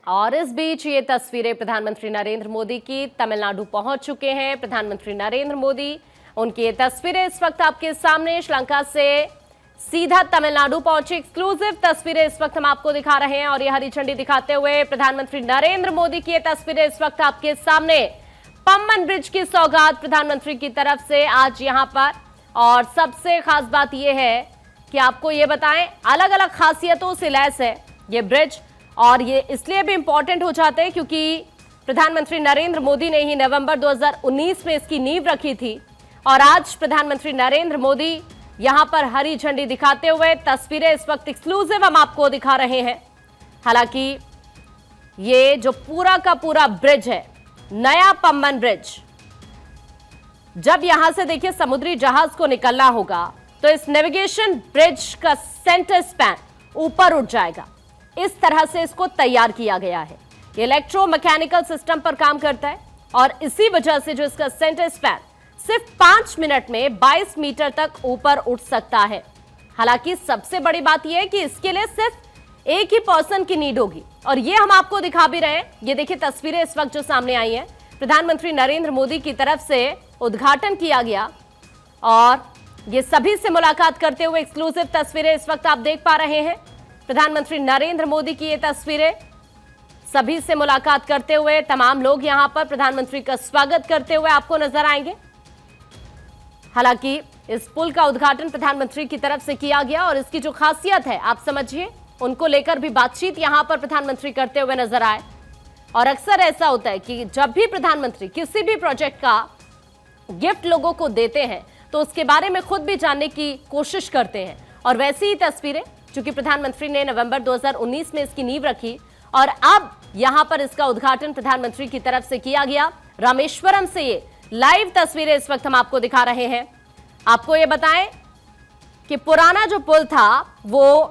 और इस बीच ये तस्वीरें प्रधानमंत्री नरेंद्र मोदी की तमिलनाडु पहुंच चुके हैं। प्रधानमंत्री नरेंद्र मोदी, उनकी ये तस्वीरें इस वक्त आपके सामने श्रीलंका से सीधा तमिलनाडु पहुंची एक्सक्लूसिव तस्वीरें इस वक्त हम आपको दिखा रहे हैं। और ये हरी झंडी दिखाते हुए प्रधानमंत्री नरेंद्र मोदी की ये तस्वीरें इस वक्त आपके सामने। पम्बन ब्रिज की सौगात प्रधानमंत्री की तरफ से आज यहां पर। और सबसे खास बात यह है कि आपको ये बताएं, अलग अलग खासियतों से लैस है ये ब्रिज। और ये इसलिए भी इंपॉर्टेंट हो जाते हैं क्योंकि प्रधानमंत्री नरेंद्र मोदी ने ही नवंबर 2019 में इसकी नींव रखी थी। और आज प्रधानमंत्री नरेंद्र मोदी यहां पर हरी झंडी दिखाते हुए तस्वीरें इस वक्त एक्सक्लूसिव हम आपको दिखा रहे हैं। हालांकि ये जो पूरा का पूरा ब्रिज है, नया पम्बन ब्रिज, जब यहां से देखिए समुद्री जहाज को निकलना होगा तो इस नेविगेशन ब्रिज का सेंटर स्पैन ऊपर उठ जाएगा। इस तरह से इसको तैयार किया गया है। ये इलेक्ट्रोमैकेनिकल सिस्टम पर काम करता है और इसी वजह से जो इसका सेंटर स्पैन सिर्फ 5 मिनट में 22 मीटर तक ऊपर उठ सकता है। हालांकि सबसे बड़ी बात यह है कि इसके लिए सिर्फ एक ही पर्सन की नीड होगी और ये हम आपको दिखा भी रहे हैं। ये देखिए तस्वीरें इस वक्त जो सामने आई हैं, प्रधानमंत्री नरेंद्र मोदी की तरफ से उद्घाटन किया गया और ये सभी से मुलाकात करते हुए एक्सक्लूसिव तस्वीरें इस वक्त आप देख पा रहे हैं। प्रधानमंत्री नरेंद्र मोदी की ये तस्वीरें, सभी से मुलाकात करते हुए तमाम लोग यहां पर प्रधानमंत्री का स्वागत करते हुए आपको नजर आएंगे। हालांकि इस पुल का उद्घाटन प्रधानमंत्री की तरफ से किया गया और इसकी जो खासियत है आप समझिए, उनको लेकर भी बातचीत यहां पर प्रधानमंत्री करते हुए नजर आए। और अक्सर ऐसा होता है कि जब भी प्रधानमंत्री किसी भी प्रोजेक्ट का गिफ्ट लोगों को देते हैं तो उसके बारे में खुद भी जानने की कोशिश करते हैं। और वैसी ही तस्वीरें, चूंकि प्रधानमंत्री ने नवंबर 2019 में इसकी नींव रखी और अब यहां पर इसका उद्घाटन प्रधानमंत्री की तरफ से किया गया। रामेश्वरम से ये लाइव तस्वीरें इस वक्त हम आपको दिखा रहे हैं। आपको ये बताएं कि पुराना जो पुल था वो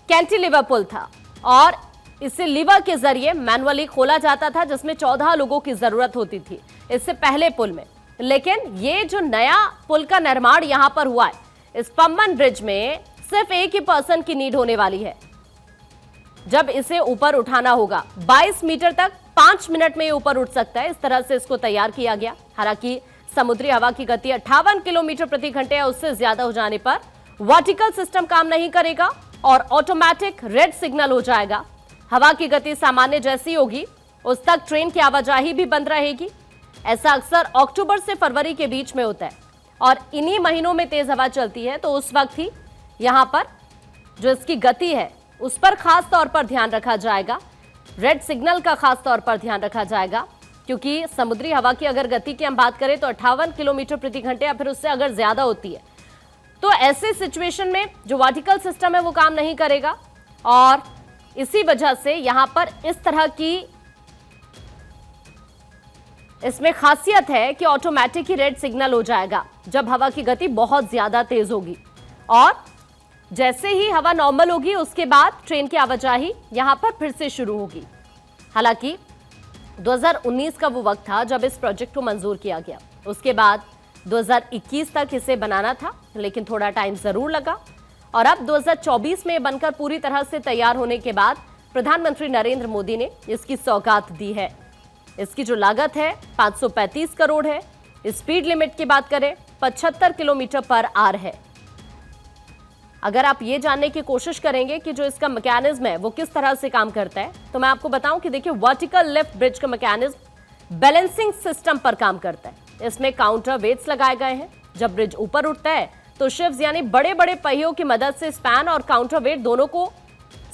कैंटिलीवर पुल था और इसे लीवर के जरिए मैनुअली खोला जाता था, जिसमें 14 लोगों की जरूरत होती थी इससे पहले पुल में। लेकिन ये जो नया पुल का निर्माण यहां पर हुआ है, इस पम्बन ब्रिज में सिर्फ एक ही पर्सन की नीड होने वाली है जब इसे ऊपर उठाना होगा। 22 मीटर तक 5 मिनट में ये ऊपर उठ सकता है। इस तरह से इसको तैयार किया गया। हालांकि समुद्री हवा की गति 58 किलोमीटर प्रति घंटे या उससे ज्यादा हो जाने पर वर्टिकल सिस्टम काम नहीं करेगा और ऑटोमेटिक रेड सिग्नल हो जाएगा। हवा की गति सामान्य जैसी होगी उस तक ट्रेन की आवाजाही भी बंद रहेगी। ऐसा अक्सर अक्टूबर से फरवरी के बीच में होता है और इन्हीं महीनों में तेज हवा चलती है, तो उस वक्त ही यहां पर जो इसकी गति है उस पर खास तौर पर ध्यान रखा जाएगा। रेड सिग्नल का खास तौर पर ध्यान रखा जाएगा क्योंकि समुद्री हवा की अगर गति की हम बात करें तो 58 किलोमीटर प्रति घंटे या फिर उससे अगर ज्यादा होती है तो ऐसे सिचुएशन में जो वर्टिकल सिस्टम है वो काम नहीं करेगा। और इसी वजह से यहां पर इस तरह की इसमें खासियत है कि ऑटोमेटिक ही रेड सिग्नल हो जाएगा जब हवा की गति बहुत ज्यादा तेज होगी। और जैसे ही हवा नॉर्मल होगी उसके बाद ट्रेन की आवाजाही यहां पर फिर से शुरू होगी। हालांकि 2019 का वो वक्त था जब इस प्रोजेक्ट को मंजूर किया गया। उसके बाद 2021 तक इसे बनाना था, लेकिन थोड़ा टाइम जरूर लगा। और अब 2024 में बनकर पूरी तरह से तैयार होने के बाद प्रधानमंत्री नरेंद्र मोदी ने इसकी सौगात दी है। इसकी जो लागत है 535 करोड़ है। स्पीड लिमिट की बात करें 75 किलोमीटर पर आवर है। अगर आप ये जानने की कोशिश करेंगे कि जो इसका मैकेनिज्म है वो किस तरह से काम करता है, तो मैं आपको बताऊं कि देखिए वर्टिकल लिफ्ट ब्रिज का मैकेनिज्म बैलेंसिंग सिस्टम पर काम करता है। इसमें काउंटर वेट्स लगाए गए हैं। जब ब्रिज ऊपर उठता है तो शिव्स यानी बड़े बड़े पहियों की मदद से स्पैन और काउंटर वेट दोनों को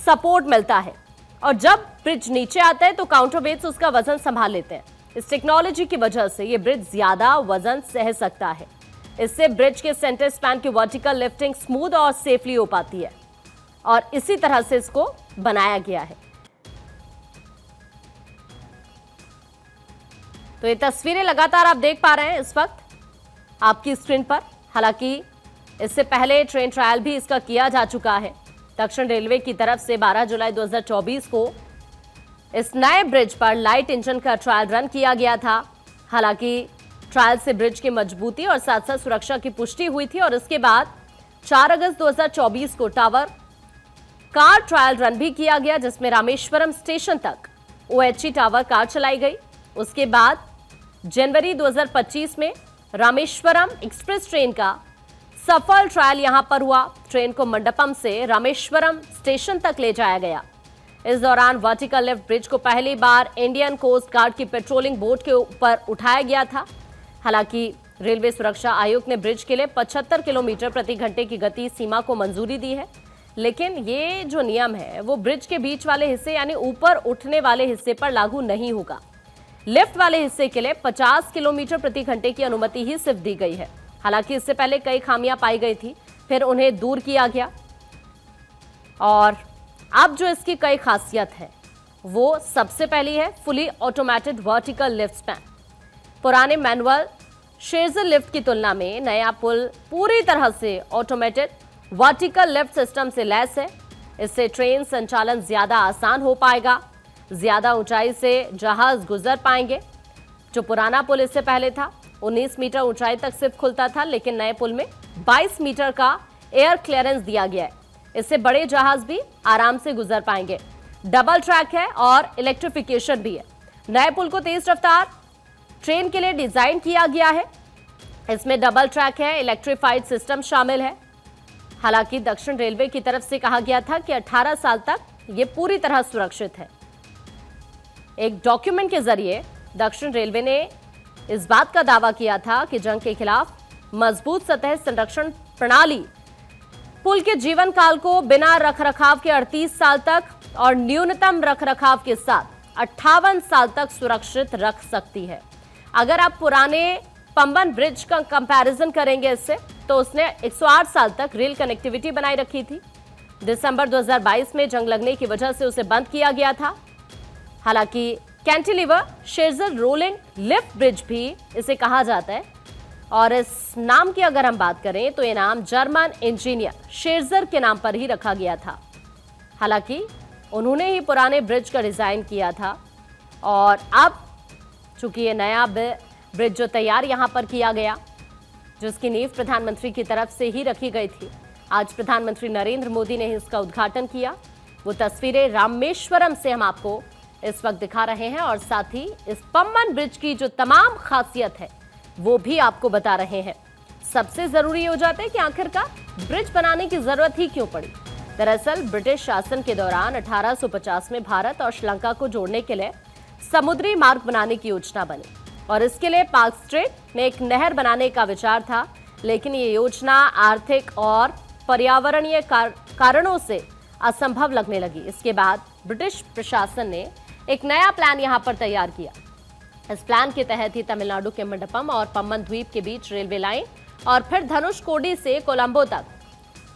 सपोर्ट मिलता है। और जब ब्रिज नीचे आता है तो काउंटर वेट्स उसका वजन संभाल लेते हैं। इस टेक्नोलॉजी की वजह से ये ब्रिज ज्यादा वजन सह सकता है। इससे ब्रिज के सेंटर स्पैन की वर्टिकल लिफ्टिंग स्मूथ और सेफली हो पाती है और इसी तरह से इसको बनाया गया है। तो ये तस्वीरें लगातार आप देख पा रहे हैं इस वक्त आपकी स्क्रीन पर। हालांकि इससे पहले ट्रेन ट्रायल भी इसका किया जा चुका है। दक्षिण रेलवे की तरफ से 12 जुलाई 2024 को इस नए ब्रिज पर लाइट इंजन का ट्रायल रन किया गया था। हालांकि ट्रायल से ब्रिज की मजबूती और साथ साथ सुरक्षा की पुष्टि हुई थी और इसके बाद 4 अगस्त 2024 को टावर कार ट्रायल रन भी किया गया, जिसमें रामेश्वरम स्टेशन तक OHE टावर कार चलाई गई। उसके बाद जनवरी 2025 में रामेश्वरम एक्सप्रेस ट्रेन का सफल ट्रायल यहां पर हुआ। ट्रेन को मंडपम से रामेश्वरम स्टेशन तक ले जाया गया। इस दौरान वर्टिकल लिफ्ट ब्रिज को पहली बार इंडियन कोस्ट गार्ड की पेट्रोलिंग बोट के ऊपर उठाया गया था। हालांकि रेलवे सुरक्षा आयोग ने ब्रिज के लिए 75 किलोमीटर प्रति घंटे की गति सीमा को मंजूरी दी है, लेकिन ये जो नियम है वो ब्रिज के बीच वाले हिस्से यानी ऊपर उठने वाले हिस्से पर लागू नहीं होगा। लिफ्ट वाले हिस्से के लिए 50 किलोमीटर प्रति घंटे की अनुमति ही सिर्फ दी गई है। हालांकि इससे पहले कई खामियां पाई गई थी, फिर उन्हें दूर किया गया। और अब जो इसकी कई खासियत है वो सबसे पहली है fully automated vertical lift span. पुराने मैनुअल शेरजर लिफ्ट की तुलना में नया पुल पूरी तरह से ऑटोमेटेड वर्टिकल लिफ्ट सिस्टम से लैस है। इससे ट्रेन संचालन ज्यादा आसान हो पाएगा, ज्यादा ऊंचाई से जहाज गुजर पाएंगे। जो पुराना पुल इससे पहले था 19 मीटर ऊंचाई तक सिर्फ खुलता था, लेकिन नए पुल में 22 मीटर का एयर क्लियरेंस दिया गया है। इससे बड़े जहाज भी आराम से गुजर पाएंगे। डबल ट्रैक है और इलेक्ट्रिफिकेशन भी है। नए पुल को तेज रफ्तार ट्रेन के लिए डिजाइन किया गया है। इसमें डबल ट्रैक है, इलेक्ट्रिफाइड सिस्टम शामिल है। हालांकि दक्षिण रेलवे की तरफ से कहा गया था कि 18 साल तक यह पूरी तरह सुरक्षित है। एक डॉक्यूमेंट के जरिए दक्षिण रेलवे ने इस बात का दावा किया था कि जंग के खिलाफ मजबूत सतह संरक्षण प्रणाली पुल के जीवन काल को बिना रखरखाव के 38 साल तक और न्यूनतम रखरखाव के साथ 58 साल तक सुरक्षित रख सकती है। अगर आप पुराने पंबन ब्रिज का कंपैरिजन करेंगे इससे, तो उसने 108 साल तक रेल कनेक्टिविटी बनाई रखी थी। दिसंबर 2022 में जंग लगने की वजह से उसे बंद किया गया था। हालांकि कैंटिलीवर शेरजर रोलिंग लिफ्ट ब्रिज भी इसे कहा जाता है, और इस नाम की अगर हम बात करें तो यह नाम जर्मन इंजीनियर शेरजर के नाम पर ही रखा गया था। हालांकि उन्होंने ही पुराने ब्रिज का डिजाइन किया था, और अब चूंकि ये नया ब्रिज जो तैयार यहां पर किया गया, जिसकी नींव प्रधानमंत्री की तरफ से ही रखी गई थी, आज प्रधानमंत्री नरेंद्र मोदी ने इसका उद्घाटन किया। वो तस्वीरें रामेश्वरम से हम आपको इस वक्त दिखा रहे हैं, और साथ ही इस पंबन ब्रिज की जो तमाम खासियत है वो भी आपको बता रहे हैं। सबसे जरूरी हो जाता है कि आखिरकार ब्रिज बनाने की जरूरत ही क्यों पड़ी। दरअसल ब्रिटिश शासन के दौरान 1850 में भारत और श्रीलंका को जोड़ने के लिए समुद्री मार्ग बनाने की योजना बनी, और इसके लिए पार्क स्ट्रेट में एक नहर बनाने का विचार था। लेकिन ये योजना आर्थिक और पर्यावरणीय कारणों से असंभव लगने लगी। इसके बाद ब्रिटिश प्रशासन ने एक नया प्लान यहां पर तैयार किया। इस प्लान के तहत ही तमिलनाडु के मंडपम और पम्बन द्वीप के बीच रेलवे लाइन और फिर धनुषकोडी से कोलंबो तक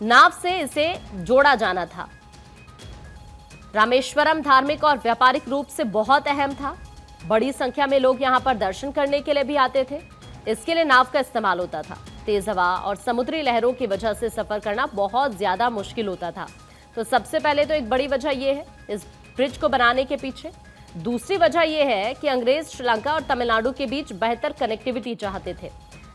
नाव से इसे जोड़ा जाना था। रामेश्वरम धार्मिक और व्यापारिक रूप से बहुत अहम था। बड़ी संख्या में लोग यहां पर दर्शन करने के लिए भी आते थे। इसके लिए नाव का इस्तेमाल होता था। तेज हवा और समुद्री लहरों की वजह से सफर करना बहुत ज्यादा मुश्किल होता था। तो सबसे पहले तो एक बड़ी वजह यह है इस ब्रिज को बनाने के पीछे। दूसरी वजह यह है कि अंग्रेज श्रीलंका और तमिलनाडु के बीच बेहतर कनेक्टिविटी चाहते थे,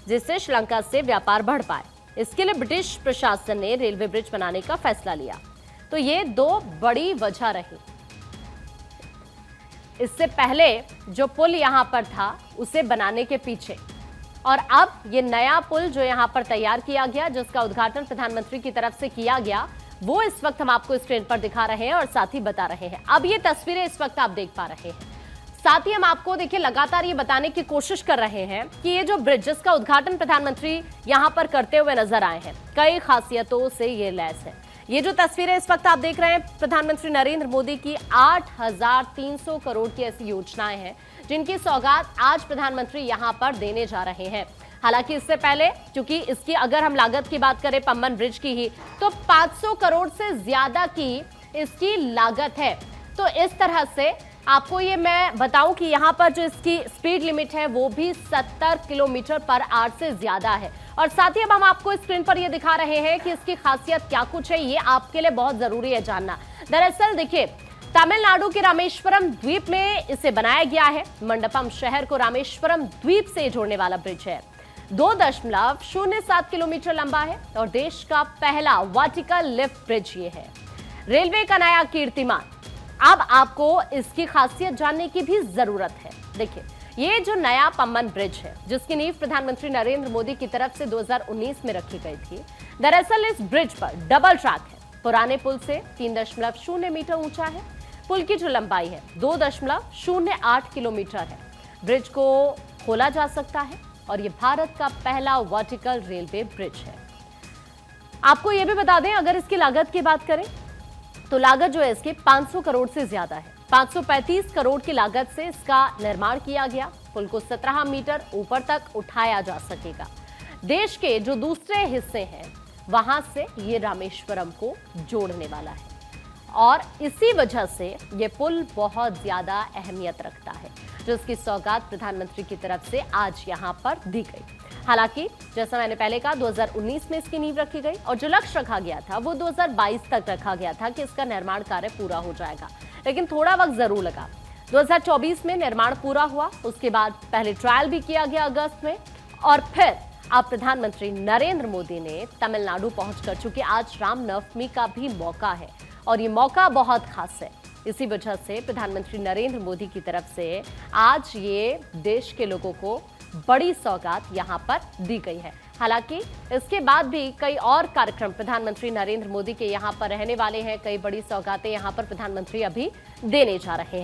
जिससे श्रीलंका से व्यापार बढ़ पाए। इसके लिए ब्रिटिश प्रशासन ने रेलवे ब्रिज बनाने का फैसला लिया। तो ये दो बड़ी वजह रही। इससे पहले जो पुल यहां पर था उसे बनाने के पीछे, और अब ये नया पुल जो यहां पर तैयार किया गया, जिसका उद्घाटन प्रधानमंत्री की तरफ से किया गया, वो इस वक्त हम आपको स्क्रीन पर दिखा रहे हैं और साथ ही बता रहे हैं। अब ये तस्वीरें इस वक्त आप देख पा रहे हैं। साथ ही हम आपको देखिए लगातार ये बताने की कोशिश कर रहे हैं कि ये जो ब्रिज जिसका उद्घाटन प्रधानमंत्री यहां पर करते हुए नजर आए हैं, कई खासियतों से ये लैस है। ये जो तस्वीरें इस वक्त आप देख रहे हैं प्रधानमंत्री नरेंद्र मोदी की 8,300 करोड़ की ऐसी योजनाएं हैं जिनकी सौगात आज प्रधानमंत्री यहां पर देने जा रहे हैं। हालांकि इससे पहले, क्योंकि इसकी अगर हम लागत की बात करें पम्बन ब्रिज की ही, तो 500 करोड़ से ज्यादा की इसकी लागत है। तो इस तरह से आपको ये मैं बताऊं कि यहाँ पर जो इसकी स्पीड लिमिट है वो भी 70 किलोमीटर पर आवर से ज्यादा है। और साथ ही अब हम आपको स्क्रीन पर ये दिखा रहे हैं कि इसकी खासियत क्या कुछ है, ये आपके लिए बहुत जरूरी है जानना। दरअसल देखिए, तमिलनाडु के रामेश्वरम द्वीप में इसे बनाया गया है। मंडपम शहर को रामेश्वरम द्वीप से जोड़ने वाला ब्रिज है। 2.07 किलोमीटर लंबा है और देश का पहला वर्टिकल लिफ्ट ब्रिज ये है। रेलवे का नया कीर्तिमान अब आपको इसकी खासियत जानने की भी जरूरत है। देखिए, ये जो नया पम्बन ब्रिज है, जिसकी नींव प्रधानमंत्री नरेंद्र मोदी की तरफ से 2019 में रखी गई थी, दरअसल इस ब्रिज पर डबल ट्रैक है। पुराने पुल से 3.0 मीटर ऊंचा है। पुल की जो लंबाई है 2.08 किलोमीटर है। ब्रिज को खोला जा सकता है और ये भारत का पहला वर्टिकल रेलवे ब्रिज है। आपको यह भी बता दें, अगर इसकी लागत की बात करें तो लागत जो है इसकी 500 करोड़ से ज्यादा है। 535 करोड़ की लागत से इसका निर्माण किया गया। पुल को 17 मीटर ऊपर तक उठाया जा सकेगा। देश के जो दूसरे हिस्से हैं वहां से ये रामेश्वरम को जोड़ने वाला है और इसी वजह से ये पुल बहुत ज्यादा अहमियत रखता है, जिसकी सौगात प्रधानमंत्री की तरफ से आज यहां पर दी गई। हालांकि जैसा मैंने पहले कहा, 2019 में इसकी नींव रखी गई और जो लक्ष्य रखा गया था वो 2022 तक रखा गया था कि इसका निर्माण कार्य पूरा हो जाएगा, लेकिन थोड़ा वक्त जरूर लगा। 2024 में निर्माण पूरा हुआ, उसके बाद पहले ट्रायल भी किया गया अगस्त में, और फिर अब प्रधानमंत्री नरेंद्र मोदी ने तमिलनाडु पहुंचकर, चूंकि आज रामनवमी का भी मौका है और ये मौका बहुत खास है, इसी वजह से प्रधानमंत्री नरेंद्र मोदी की तरफ से आज ये देश के लोगों को बड़ी सौगात यहां पर दी गई है। हालांकि इसके बाद भी कई और कार्यक्रम प्रधानमंत्री नरेंद्र मोदी के यहां पर रहने वाले हैं। कई बड़ी सौगातें यहां पर प्रधानमंत्री अभी देने जा रहे हैं।